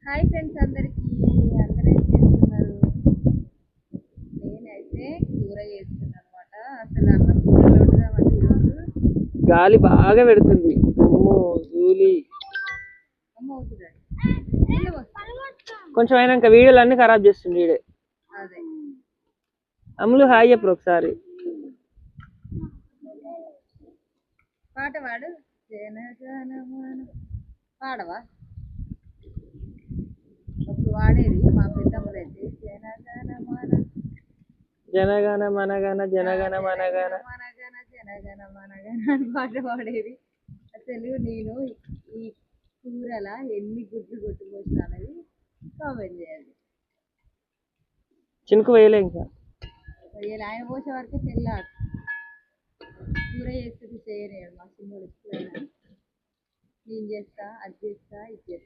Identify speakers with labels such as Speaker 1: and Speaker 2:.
Speaker 1: Hi friends అందరికీ. అందరూ ఏం చేస్తున్నారు? నేనైతే కూర చేస్తున్నాను అనమాట. అసలు అన్నం కూరలు వండుదామంటే ఈరోజు
Speaker 2: గాలి బాగా పెడుతుంది. అమ్మో ధూళి.
Speaker 1: అమ్మ అవుతుందండి. నీళ్ళు పోస్తాను.
Speaker 2: కొంచెం అయినాక వీడియోలు అన్ని ఖరాబ్ చేస్తుంది వీడే.
Speaker 1: అదే
Speaker 2: అమ్ములు హాయ్ చెప్పరు ఒకసారి.
Speaker 1: పాట పాడు. జనగణమన పాడవా? అప్పుడు వాడేది మా పెద్దమ్మలైతే జనగణమన
Speaker 2: జనగణ మనగణ జనగణ మనగణ.
Speaker 1: మనగణ జనగణ మనగణ అని పాట పాడేది. అసలు నేను ఈ కూరల ఎన్ని గుడ్లు కొట్టుకోవచ్చు అనేది కామెంట్ చేయాలి.
Speaker 2: చినుకు వేయలే ఇంకా.
Speaker 1: ఆయన పోసే వరకే తెల్లాడు. కూర చేస్తుంది చేయలేడు మా చిన్నోడు ఎప్పుడైనా. నేను చేస్తా, అది చేస్తా, ఇది చేస్తా.